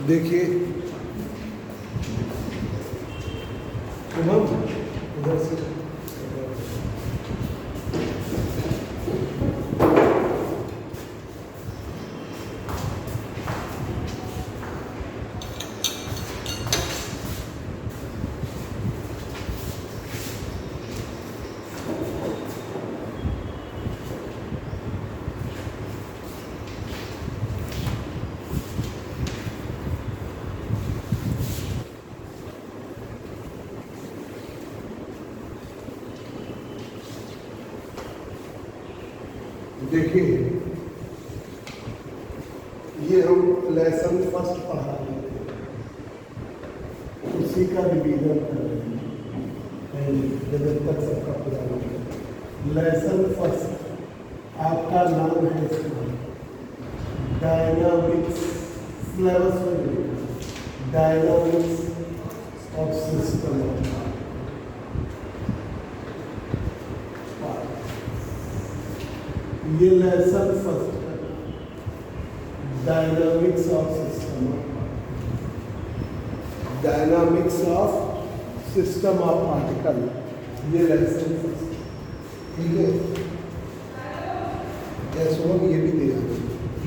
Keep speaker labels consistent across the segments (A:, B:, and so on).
A: देखिए हम इधर से देखिए, ये हम लेसन फर्स्ट पढ़ा रहे थे, उसी का रिवीजन कर रहे हैं जब तक सबका पूरा हो गया। लेसन फर्स्ट आपका नाम है इसमें डायनामिक्स, सिलेबस में डायनामिक्स ऑफ सिस्टम। ये लेसन फर्स्ट है, dynamics of system, dynamics of system of particle, ये लेसन फर्स्ट। ठीक है, जैसे हम ये भी दे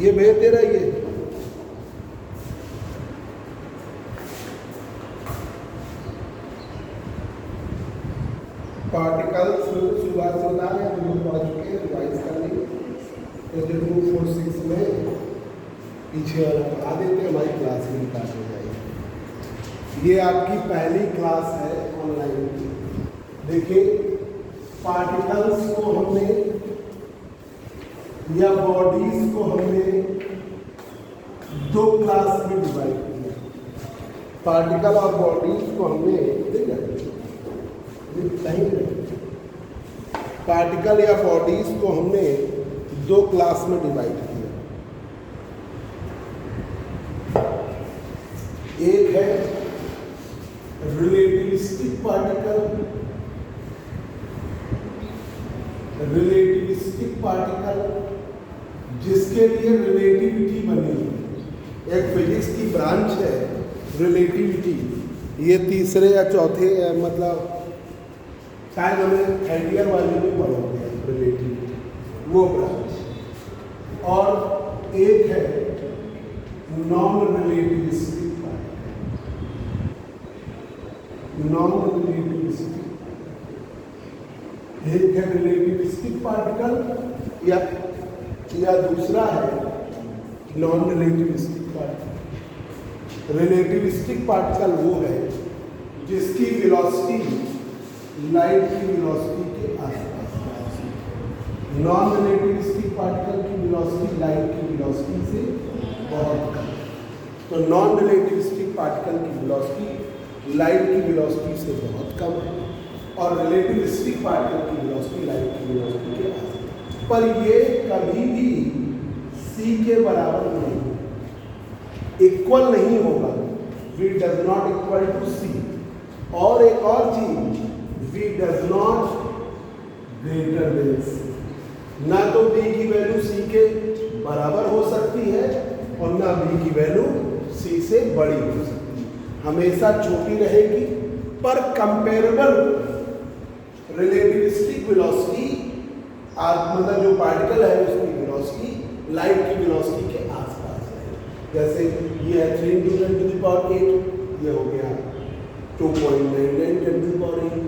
A: ये भेज दे रहा है। पार्टिकल शुरुआत से बता रहे हैं, हम पढ़ चुके हैं, रिवाइज कर लेंगे। तो 246 में पीछे वाला पढ़ा देते, हमारी क्लास में निकाल हो जाएगी। ये आपकी पहली क्लास है ऑनलाइन की। देखिए, पार्टिकल्स को हमने या बॉडीज को हमने दो क्लास में डिवाइड किया। पार्टिकल और बॉडीज को हमने पार्टिकल या बॉडीज को हमने दो क्लास में डिवाइड किया। एक है रिलेटिविस्टिक पार्टिकल, रिलेटिविस्टिक पार्टिकल जिसके लिए रिलेटिविटी बनी है। एक फिजिक्स की ब्रांच है रिलेटिविटी, ये तीसरे या चौथे मतलब शायद हमें थर्ड ईयर वाले में पढ़ोगे रिलेटिविटी, वो ब्रांच। और एक है non relativistic particle, non relativistic. एक है रिलेटिविस्टिक पार्टिकल या दूसरा है non relativistic particle. Relativistic particle वो है जिसकी वेलोसिटी लाइट की वेलोसिटी के आसपास। नॉन रिलेटिविस्टिक पार्टिकल की वेलोसिटी लाइट की वेलोसिटी से बहुत कम। तो नॉन रिलेटिविस्टिक पार्टिकल की वेलोसिटी लाइट की वेलोसिटी से बहुत कम है और रिलेटिविस्टिक पार्टिकल की वेलोसिटी लाइट की वेलोसिटी के आसपास। पर ये कभी भी c के बराबर नहीं, इक्वल नहीं होगा। v does not equal to c। और एक और चीज, v does not greater than c। ना तो v की वैल्यू c के बराबर हो सकती है और ना v की वैल्यू c से बड़ी हो सकती है, हमेशा छोटी रहेगी। पर कंपेरेबल रिलेटिविस्टिक वेलोसिटी मतलब जो पार्टिकल है उसकी वेलोसिटी लाइट की वेलोसिटी के आसपास है। जैसे ये है 3 × 10⁸, ये हो गया 2.99 10⁸,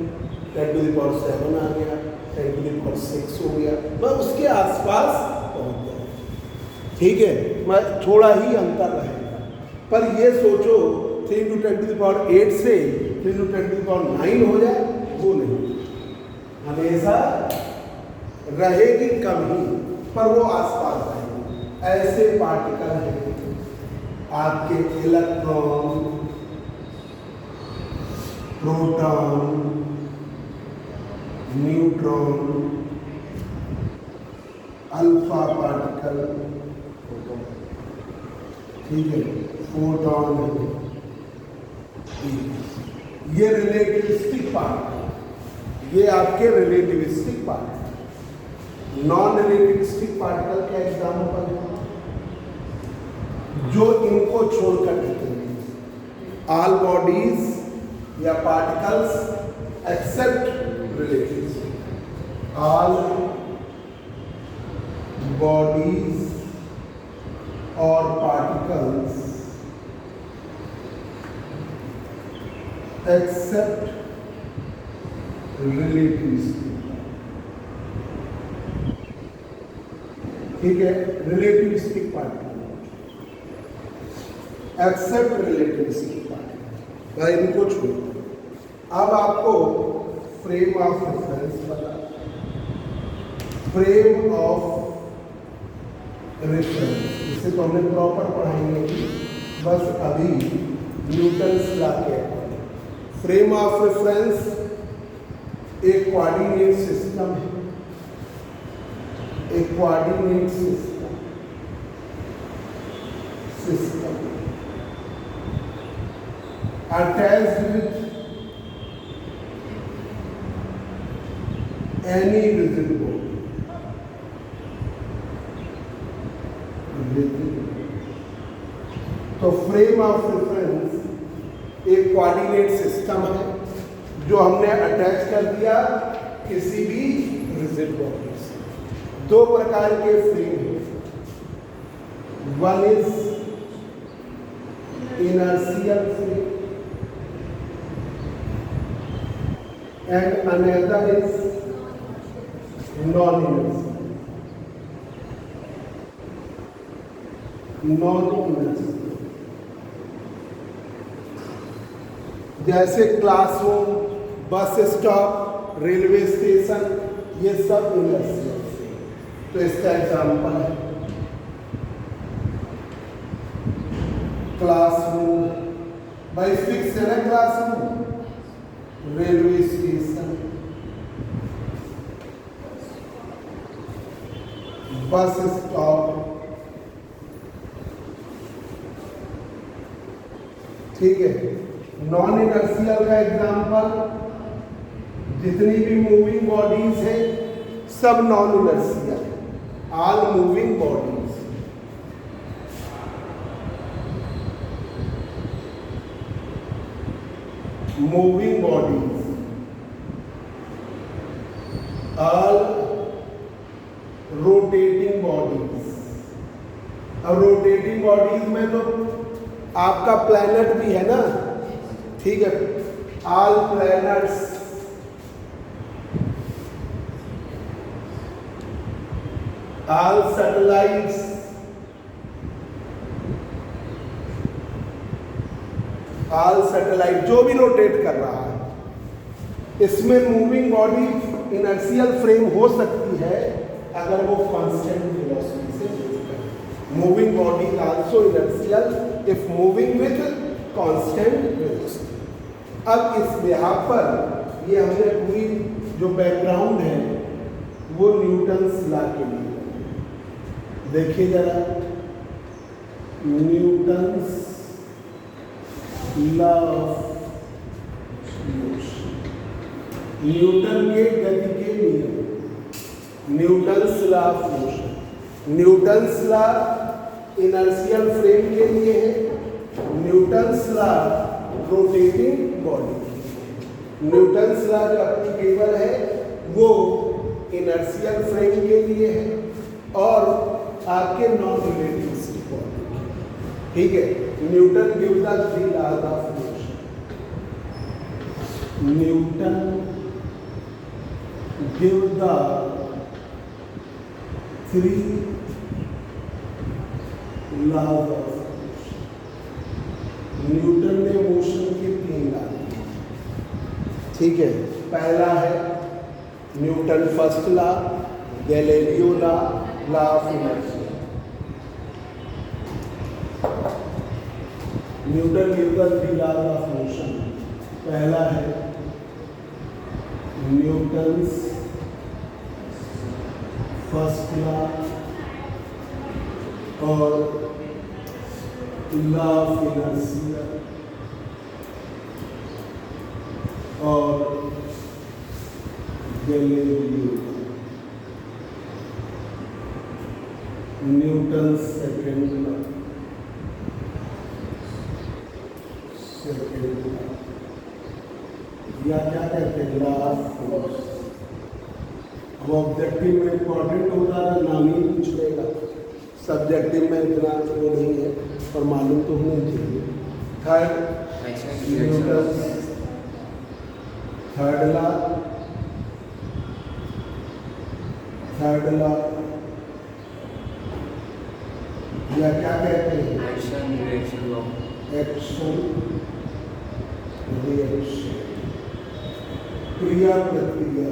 A: 10⁻7 आ गया, 10�6 हो गया, बस उसके आसपास पहुंच जाए। ठीक है, मैं थोड़ा ही अंतर रहेगा। पर ये सोचो 3 × 10⁸ से 3 × 10⁹ हो जाए, वो नहीं, हमेशा रहेगी कम ही, पर वो आसपास रहेगी। ऐसे पार्टिकल हैं आपके electron, proton, neutron, alpha particle, ठीक है, फोटॉन है। ये रिलेटिविस्टिक पार्टिकल, ये आपके relativistic particle. Non relativistic particle का एग्जाम्पल है जो इनको छोड़कर देते हैं। ऑल बॉडीज या particles except relativistic, all bodies और पार्टिकल्स एक्सेप्ट रिलेटिविस्टिक। ठीक है, relativistic particle except relativistic particle. भाई इनको छोड़ो। अब आपको फ्रेम ऑफ रेफरेंस पता, फ्रेम ऑफ रेफरेंस इसे तो हमने प्रॉपर पढ़ाएंगे, बस अभी न्यूटन्स लॉ के फ्रेम ऑफ रेफरेंस एक कोऑर्डिनेट सिस्टम है, एक coordinate system attached with any rigid body, तो फ्रेम ऑफ रेफरेंस एक कोऑर्डिनेट सिस्टम है जो हमने अटैच कर दिया किसी भी रिजिड बॉडी से। दो प्रकार के फ्रेम हैं, one is inertial frame and another is non-inertial. जैसे classroom, bus stop, railway station, ये सब इनर्शियल से। तो इसका एग्जाम्पल है क्लासरूम, भाई फिक्स है ना classroom, railway station, bus stop. ठीक है, नॉन इनर्शियल का एग्जांपल जितनी भी मूविंग बॉडीज है सब non inertial, all moving bodies. Moving bodies, all rotating bodies. अब रोटेटिंग बॉडीज में तो आपका प्लैनेट भी है ना, ठीक है, all planets, all satellites, all satellite जो भी रोटेट कर रहा है, इसमें मूविंग बॉडी इनर्शियल फ्रेम हो सकती है अगर वो कांस्टेंट वेलोसिटी से मूव करे। Moving body is also inertial if moving with constant velocity. अब इस यहाँ पर ये हमने पूरी जो बैकग्राउंड है वो न्यूटन्स लॉ के लिए, देखिए जरा, Newton's law of motion, Newton के गति के नियम, Newton's law of motion. Newton's law inertial frame के लिए है, Newton's law rotating body. Newton's law जो एप्लीकेबल है वो इनर्शियल फ्रेम के लिए है और आपके नॉन रिलेटिविस्टिक बॉडी, ठीक है। Newton gives the three laws of motion. Newton give the three laws of motion. Newton ने मोशन के तीन लॉ दिए, ठीक है। पहला है Newton first law, Galileo law, law of inertia. Newton give the three laws of motion. पहला है न्यूटन्स फर्स्ट लॉ और लॉ ऑफ इनर्शिया और गैलीलियो न्यूटन सेकेंड लॉ। या क्या कहते हैं, लॉ ऑफ फोर्स। अब ऑब्जेक्टिव में इम्पॉर्टेंट होता है, नाम ही पूछ लेगा, सब्जेक्टिव में इतना वो नहीं है, पर मालूम तो होना चाहिए। थर्ड लॉ या क्या कहते हैं,
B: action reaction law.
A: Action reaction, क्रिया प्रतिक्रिया।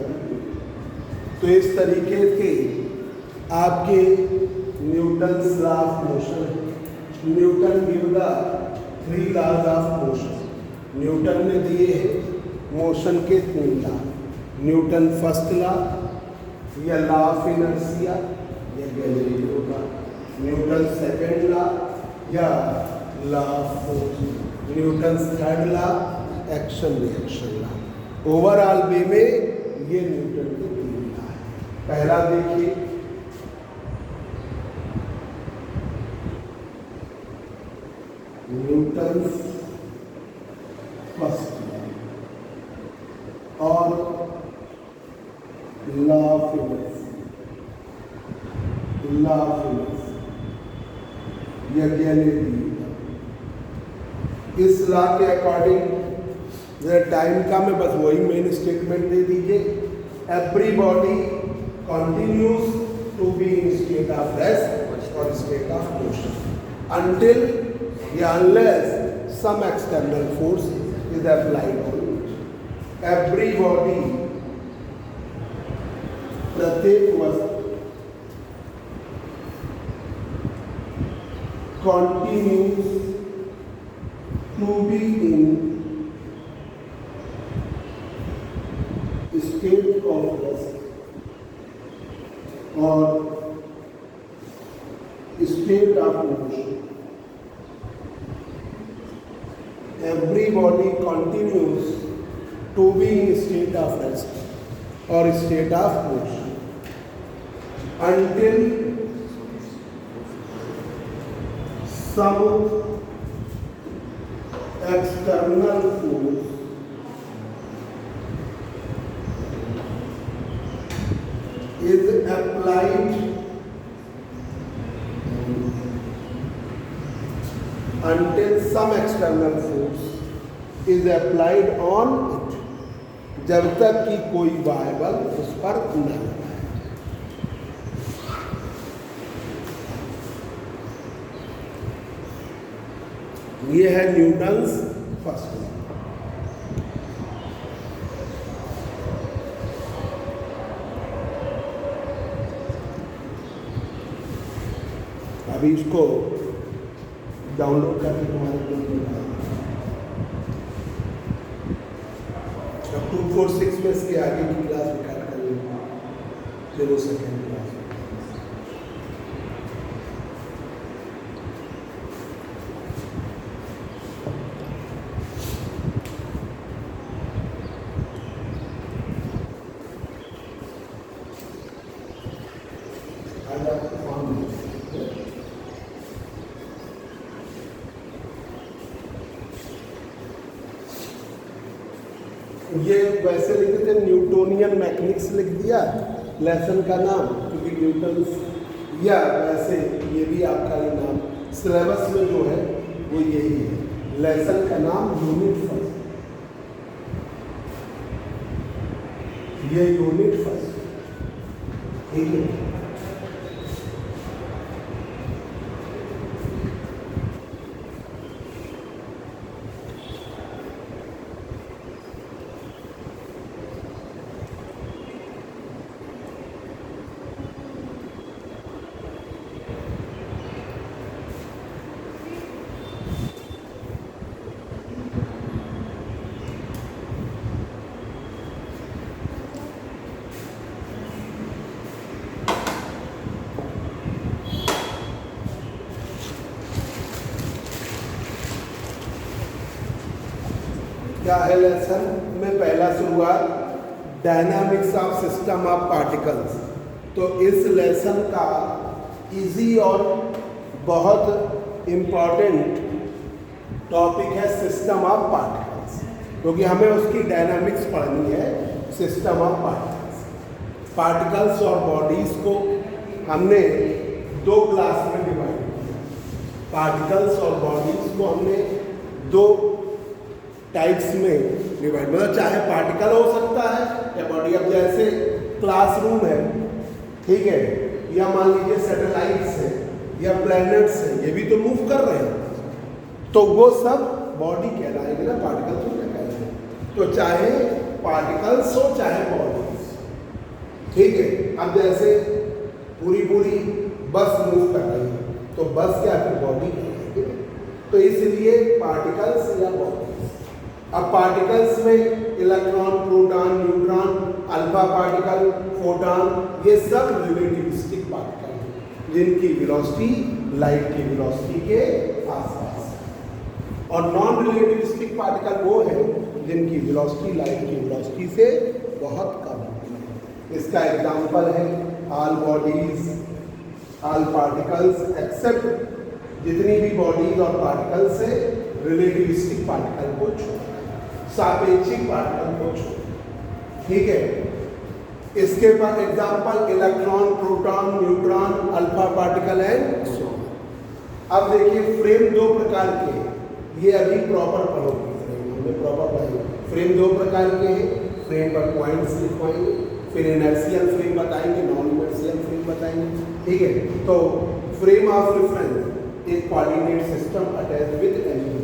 A: तो इस तरीके के आपके Newton's law of motion, Newton give the 3 laws of motion. Newton ने दिए हैं मोशन के 3 लॉ। न्यूटन फर्स्ट लॉ या लॉ ऑफ इनर्शिया या गैलीलियो का, न्यूटन सेकेंड लॉ या law of force, Newton third law action reaction law. Overall way में ये न्यूटन के 3 लॉ है। पहला देखिए, न्यूटन फर्स्ट लॉ और law of inertia, law of inertia या गैलीलियो। इस लॉ के अकॉर्डिंग, टाइम का मैं बस वही मेन स्टेटमेंट दे दीजिए, every body continues to be in state of rest और स्टेट ऑफ मोशन until या unless some external force is applied on it. Every body, प्रत्येक वस्तु continues to be in state of rest or state of motion. Every body continues to be in state of rest or state of motion until some external force is applied until some external force is applied on it, जब तक कि कोई बाह्य बल उस पर न लगाए। ये है न्यूटन्स फर्स्ट लॉ। अभी इसको डाउनलोड करके तुम्हारे ग्रुप में डाल। 246 में इसके आगे की क्लास रिकॉर्ड कर लेंगे, फिर वो सेकेंड क्लास। ये वैसे लिखे थे, न्यूटोनियन मैकेनिक्स लिख दिया लेसन का नाम, क्योंकि न्यूटन, या वैसे ये भी आपका ये नाम सिलेबस में जो है वो यही है। लेसन का नाम यूनिट फर्स्ट, ये यूनिट फर्स्ट, ठीक है। क्या है लेसन में पहला शुरुआत, dynamics of system of particles. तो इस लेसन का इजी और बहुत इम्पॉर्टेंट टॉपिक है सिस्टम ऑफ पार्टिकल्स। क्योंकि हमें उसकी डायनामिक्स पढ़नी है, सिस्टम ऑफ पार्टिकल्स। पार्टिकल्स और बॉडीज को हमने दो क्लास में डिवाइड किया। पार्टिकल्स और बॉडीज को हमने दो टाइप्स में डिवाइड, मतलब चाहे पार्टिकल हो सकता है या बॉडी। अब जैसे क्लासरूम है, ठीक है, या मान लीजिए सैटेलाइट्स है या प्लैनेट्स है, ये भी तो मूव कर रहे हैं, तो वो सब बॉडी कहलाएंगे ना, पार्टिकल्स तो क्या कहेंगे। तो चाहे पार्टिकल्स हो चाहे बॉडीज, ठीक है। अब जैसे पूरी बस मूव कर रही है, तो बस क्या फिर बॉडी कहलाएगी। तो इसलिए पार्टिकल्स या बॉडीज। अब पार्टिकल्स में electron, proton, neutron, alpha particle, photon, ये सब रिलेटिविस्टिक पार्टिकल हैं जिनकी वेलोसिटी लाइट की वेलोसिटी के आसपास है। और नॉन रिलेटिविस्टिक पार्टिकल वो है जिनकी वेलोसिटी लाइट की वेलोसिटी से बहुत कम है। इसका एग्जांपल है all bodies, all particles except, जितनी भी बॉडीज और पार्टिकल्स है रिलेटिविस्टिक पार्टिकल को छोड़, सापेक्षिक पार्टिकल को छोड़, ठीक है। इसके बाद example electron, proton, neutron, alpha particle and so on. अब देखिए फ्रेम दो प्रकार के हैं, ये अभी प्रॉपर पढ़ोगे, हमने प्रॉपर पढ़ा। फ्रेम दो प्रकार के हैं, फ्रेम पर पॉइंट्स लिखवाएंगे, फिर इनर्शियल फ्रेम बताएंगे, नॉन इनर्शियल फ्रेम बताएंगे, ठीक है। तो फ्रेम ऑफ रेफरेंस एक coordinate system attach with any,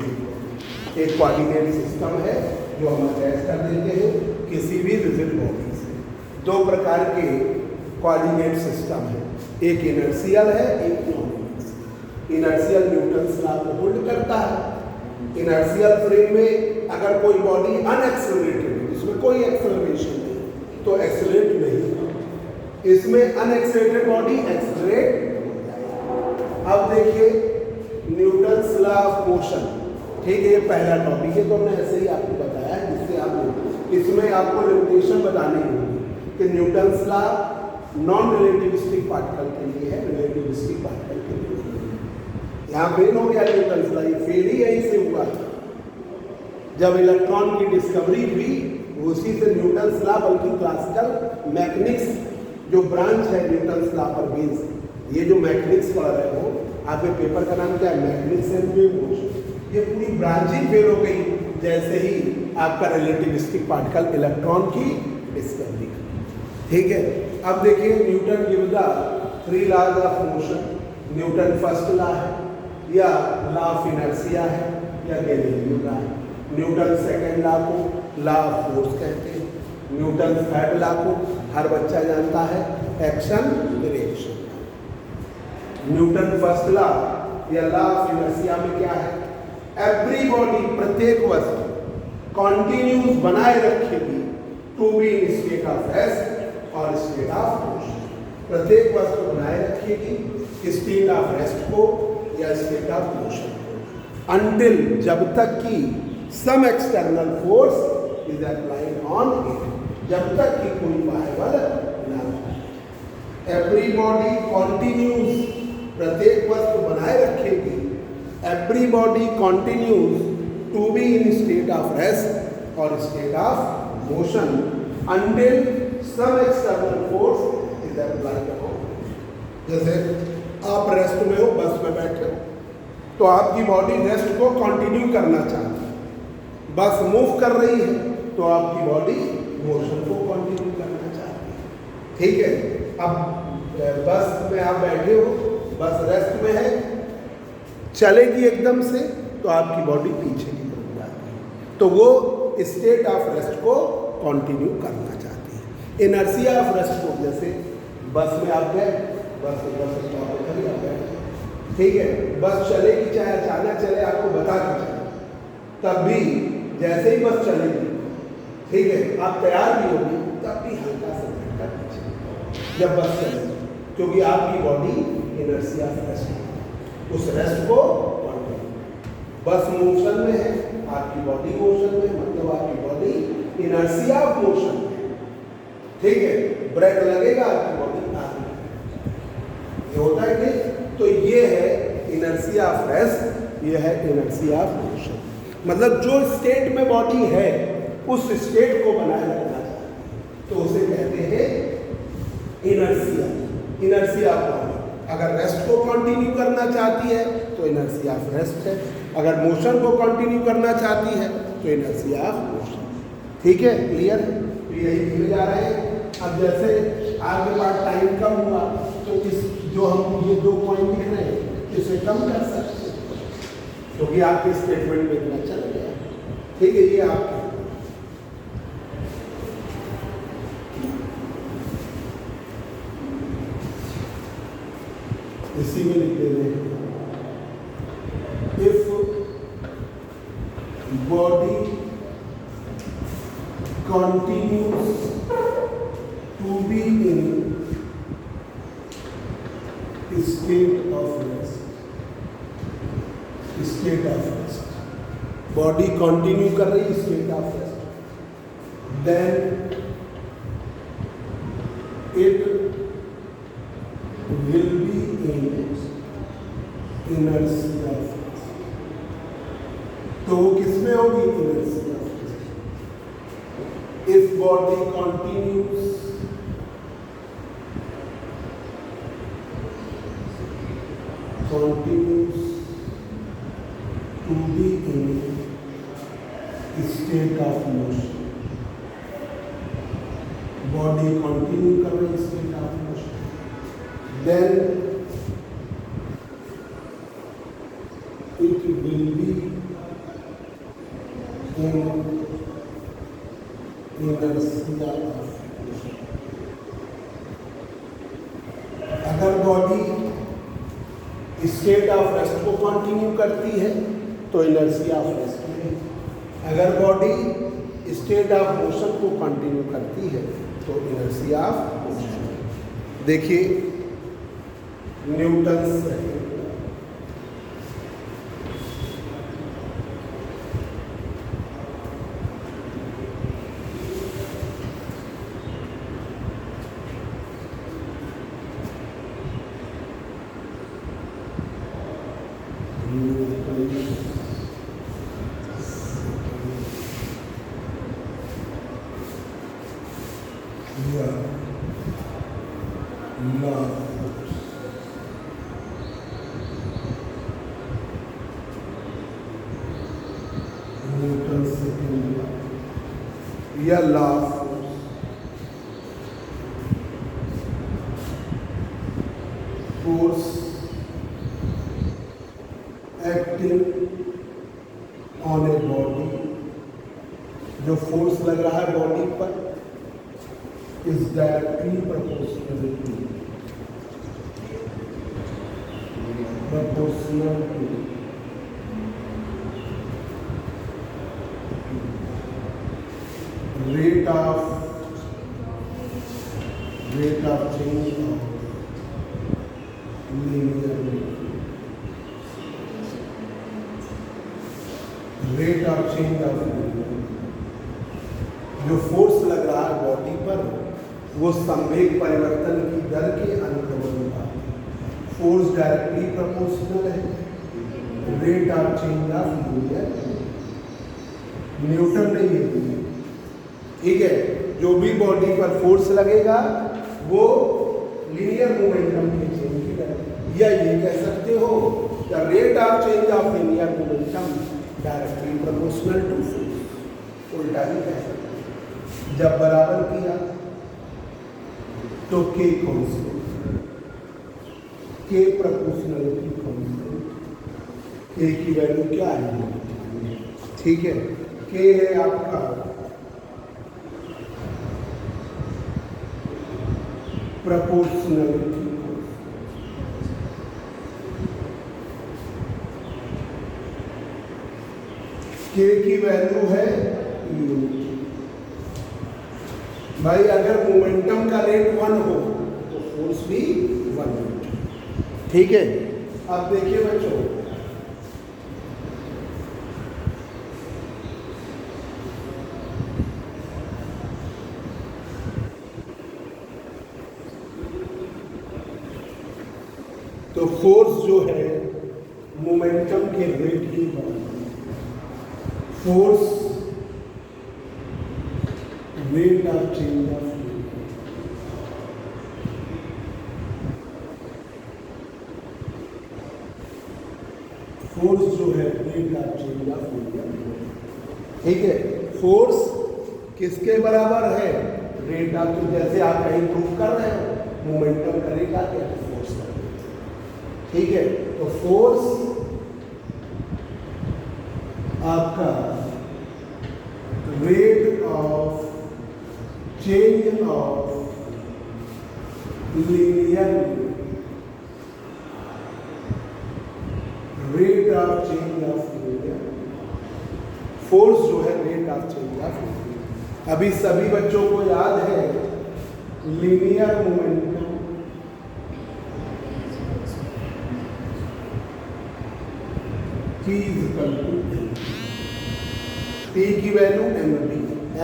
A: एक कोऑर्डिनेट सिस्टम है जो हम अटैच कर देते हैं किसी भी रिजिड बॉडी से। दो प्रकार के कोऑर्डिनेट सिस्टम है, एक इनर्शियल है, एक non inertial. Inertial Newton's law को होल्ड करता है। इनर्शियल फ्रेम में अगर कोई बॉडी अनएक्सेलरेटेड है, इसमें कोई एक्सेलरेशन नहीं, तो एक्सेलरेट नहीं होगा। इसमें अनएक्सेलरेटेड बॉडी एक्सेलरेट हो जाएगी। अब देखिए न्यूटन्स लॉ ऑफ मोशन, ठीक है, ये पहला टॉपिक है, तो हमने ऐसे ही आपको बताया है, जिससे आप इसमें आपको लिमिटेशन बतानी होगी कि Newton's law non relativistic particle के लिए है, रिलेटिविस्टिक पार्टिकल के लिए यहाँ फेल हो गया न्यूटन्स लॉ। ये फेल ही यहीं से हुआ था जब इलेक्ट्रॉन की डिस्कवरी हुई, उसी से न्यूटन्स लॉ, बल्कि क्लासिकल मैकेनिक्स जो ब्रांच है न्यूटन्स लॉ पर बेस्ड, ये जो मैकेनिक्स पढ़ रहे हो, आपके पेपर का नाम क्या है, मैकेनिक्स एंड वेव मोशन, ये पूरी ब्रांच ही फेल हो गई जैसे ही आपका रिलेटिविस्टिक पार्टिकल इलेक्ट्रॉन की डिस्कवरी, ठीक है। अब देखिए Newton give the 3 laws of motion, Newton first law है या लॉ ऑफ इनर्शिया है या गैलीलियो लॉ है। न्यूटन सेकेंड लॉ को लॉ ऑफ फोर्स कहते हैं। न्यूटन थर्ड लॉ को हर बच्चा जानता है, action reaction. Newton first law या लॉ ऑफ इनर्शिया में क्या है, एवरी बॉडी, प्रत्येक वस्तु कॉन्टिन्यूस बनाए रखेगी to be in state of rest और स्टेट ऑफ मोशन। प्रत्येक वस्तु बनाए रखेगी स्टेट ऑफ रेस्ट को या स्टेट ऑफ मोशन को, अनटिल, जब तक कि some external force is applied on it, जब तक कि कोई बाह्य बल ना हो। एवरी बॉडी कॉन्टिन्यूस, प्रत्येक वस्तु बनाए रखेगी, every body continues to be in state of rest और state of motion until some external force is applied upon. जैसे आप रेस्ट में हो, बस में बैठे हो, तो आपकी बॉडी रेस्ट को कंटिन्यू करना चाहती है, बस मूव कर रही है तो आपकी बॉडी मोशन को कंटिन्यू करना चाहती है, ठीक है। अब बस में आप बैठे हो, बस रेस्ट में है, चलेगी एकदम से तो आपकी बॉडी पीछे की तरफ जाती है, तो वो स्टेट ऑफ रेस्ट को कंटिन्यू करना चाहती है। इनर्शिया ऑफ रेस्ट को, जैसे बस में आप गए, बस स्टॉप पर खड़ी आप बैठे, ठीक है, बस चलेगी चाहे अचानक चले, आपको बता के चले, तब भी जैसे ही बस चलेगी, ठीक है, आप तैयार भी होगी, तब भी हल्का सा झटका पीछे जब बस चलेगी, क्योंकि आपकी बॉडी इनर्शिया ऑफ रेस्ट, उस रेस्ट को बस मोशन में है, आपकी बॉडी मोशन में, मतलब आपकी बॉडी इनर्शिया ऑफ मोशन है, ठीक है। ब्रेक लगेगा आपकी बॉडी आगे, ये होता है कि, तो ये है इनर्शिया ऑफ रेस्ट, ये है इनर्शिया ऑफ मोशन। मतलब जो स्टेट में बॉडी है उस स्टेट को बनाए रखना चाहती है, तो उसे कहते हैं इनर्शिया, इनर्शिया ऑफ बॉडी। अगर रेस्ट को कंटिन्यू करना चाहती है तो इनर्शिया ऑफ रेस्ट है, अगर मोशन को कंटिन्यू करना चाहती है तो इनर्शिया ऑफ मोशन। ठीक है, क्लियर? तो यही दिए जा रहे हैं। अब जैसे आगे बार टाइम कम हुआ तो इस जो हम ये 2 पॉइंट लिख रहे हैं इसे कम कर सकते हैं, क्योंकि आपके स्टेटमेंट में इतना चल गया। ठीक है, ये आपके इसी में लिख दे रहे हैं, if body continues to be in state of rest, state of rest, body continue कर रही state of rest, then it will be in inertia of rest। तो वो किसमें होगी? inertia। If body continues to be in state of motion, body continue कर रही state of motion, then it will be in inertia of motion. अगर body state of rest को continue करती है तो इनर्शिया ऑफ रेस्ट में, अगर body state of motion को कंटिन्यू करती है तो इनर्शिया ऑफ मोशन। देखिए न्यूटन या law of force acting on a body, जो फोर्स लग रहा है बॉडी पर is directly proportional to rate of change of linear rate of change of linear, जो फोर्स लग रहा है बॉडी पर वो संवेग परिवर्तन की दर के अनुक्रमानुपाती। फोर्स डायरेक्टली प्रोपोर्शनल है, rate of change of linear. Newton ने ये दिया। ठीक है, जो भी बॉडी पर फोर्स लगेगा वो लीनियर मोमेंटम के चेंज की दर, या ये कह सकते हो the rate of change of linear momentum directly proportional to force. उल्टा ही कह सकते हैं। जब बराबर किया तो के कांस्टेंट, के प्रोपोर्शनलिटी कांस्टेंट, के की वैल्यू क्या है? ठीक है, के है आपका proportionality, के की वैल्यू है भाई। अगर मोमेंटम का रेट 1 हो तो फोर्स भी 1 हो। ठीक है, अब देखिए बच्चों, तो फोर्स जो है मोमेंटम के रेट की बराबर, force, rate of change of fluid. Force जो है rate of change of medium, ठीक है। फोर्स किसके बराबर है? रेट ऑफ, तो जैसे आप कहीं प्रूव कर रहे हो मोमेंटम करेगा क्या, फोर्स करेगा, ठीक है। तो फोर्स आपका rate of change of linear, rate of change of linear, force जो है rate of change of linear. अभी सभी बच्चों को याद है linear momentum P is equal to P की वैल्यू mv,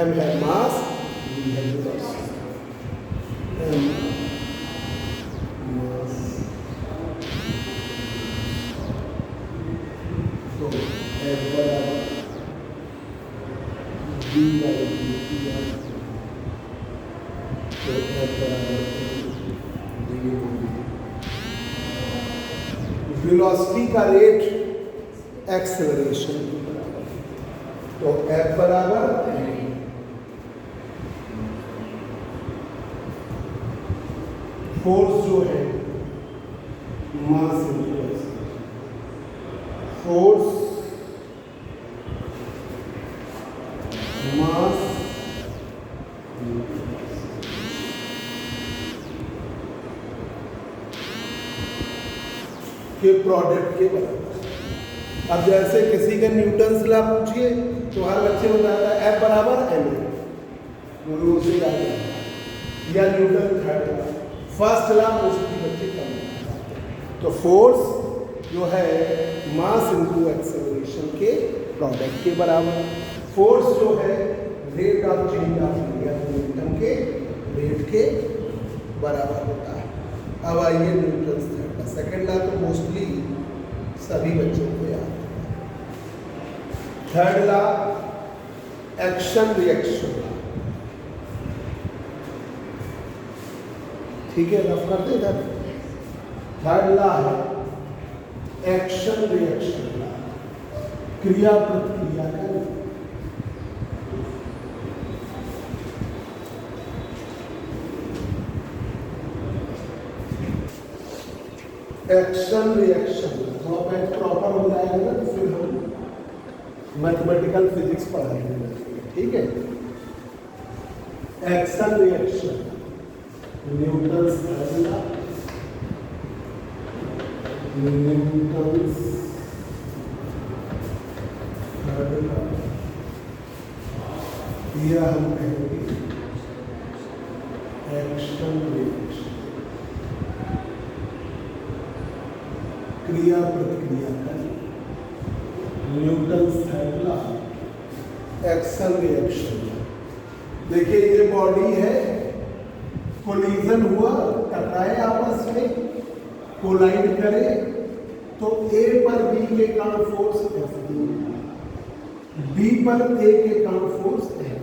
A: m है मास, v है वेलोसिटी, m मास, तो f बराबर v बाई dt, तो f बराबर v, वेलोसिटी का रेट एक्सेलरेशन के बराबर, तो f बराबर फोर्स जो है mass into acceleration, force mass के प्रोडक्ट के बराबर। अब जैसे किसी का न्यूटन्स लॉ पूछिए तो हर बच्चे बताता है F बराबर ma, उसे याद है, या Newton third law, first law mostly बच्चे कम करते हैं। तो फोर्स जो है मास इनटू एक्सेलरेशन के प्रोडक्ट के बराबर, फोर्स जो है rate of change of linear momentum के रेट के बराबर होता है। अब आइए Newton's third law, second law तो मोस्टली सभी बच्चों को याद है। थर्ड लॉ एक्शन रिएक्शन, ठीक है, रफ करते इधर। थर्ड लॉ है एक्शन रिएक्शन लॉ, क्रिया प्रतिक्रिया का। एक्शन रिएक्शन प्रॉपर हो जाएगा ना, तो फिर हम मैथमेटिकल फिजिक्स पढ़ाएंगे, ठीक है। Action reaction, Newton's third law, Newton's third law, यह हम कहेंगे एक्शन रिएक्शन, क्रिया प्रतिक्रिया का। Newton's third law, action reaction. देखिए ये बॉडी है, कोलिजन हुआ, टकराए आपस में, कोलाइड करे, तो A पर B के कारण फोर्स F, B पर A के कारण फोर्स F,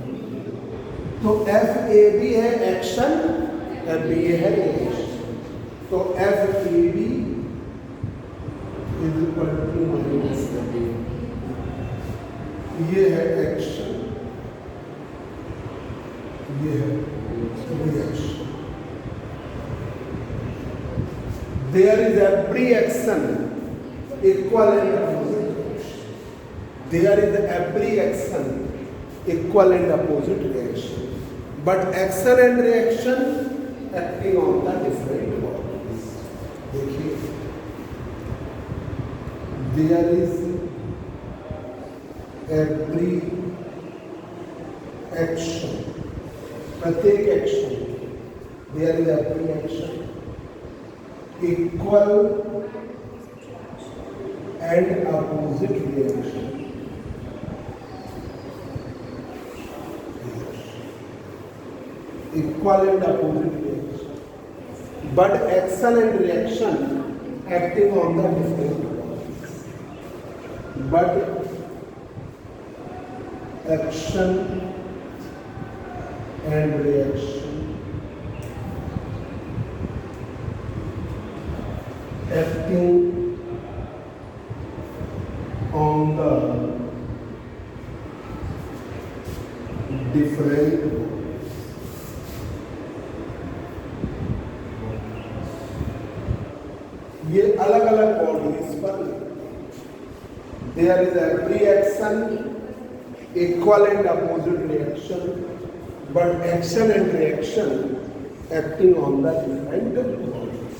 A: तो FAB है एक्शन, FBA है रिएक्शन, तो FAB is equal to minus FA, ये है एक्शन, ये है reaction. There is every action equal and opposite reaction. There is every action equal and opposite reaction. But action and reaction acting on the different bodies. देखिए, there is every action, प्रत्येक action, there is every action equal and opposite reaction. Equal and opposite reaction. But action and reaction acting on the different bodies. But action and reaction, acting on the different ये अलग अलग bodies पर there is every action equal and opposite reaction, but action and reaction acting on the different bodies.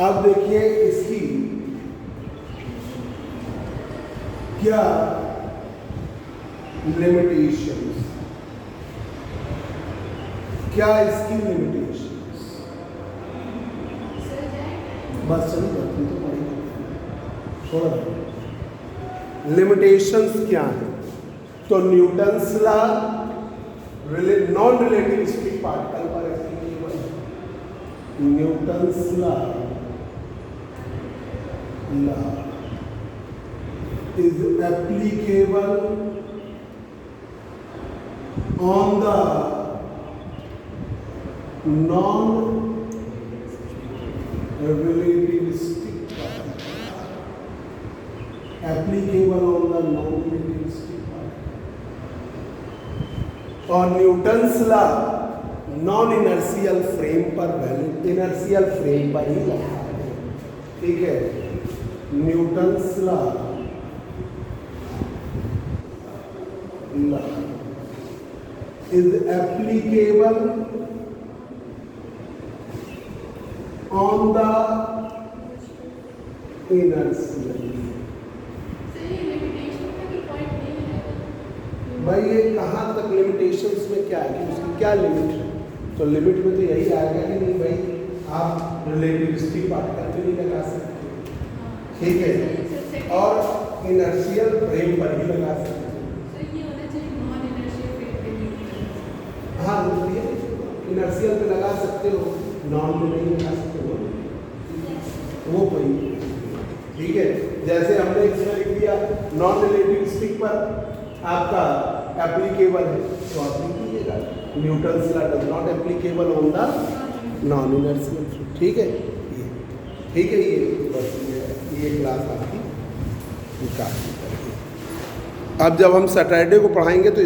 A: अब देखिए इसकी क्या limitations, क्या इसकी लिमिटेशंस, बस चलिए बात तो पढ़ेंगे थोड़ा। लिमिटेशंस क्या है? तो Newton's law non relativistic particle पर एप्लीकेबल है। Newton's law is applicable on the non-relativistic particle. Applicable on the non-relativistic particle. और Newton's law non inertial frame पर वैलिड, इनर्शियल फ्रेम पर ही लगा है, ठीक है। Newton's law is applicable on the inertia। भाई ये कहाँ तक लिमिटेशंस में क्या है कि उसकी क्या लिमिट है? तो लिमिट में तो यही आएगा कि नहीं भाई आप रिलेटिविस्टिक पार्टिकल भी नहीं लगा सकते, ठीक है, और इनर्शियल फ्रेम पर ही लगा सकते। हाँ इनर्शियल पे लगा सकते हो, नॉन पे नहीं लगा सकते हो, वो कोई, ठीक है। जैसे हमने इसमें लिख दिया नॉन रिलेटिविस्टिक पर आपका एप्लीकेबल है, तो आप लिख दीजिएगा Newton's law does not applicable on the non inertial frame, ठीक है। ये ठीक है, ये बस ये क्लास आपकी काफी। अब जब हम सैटरडे को पढ़ाएंगे तो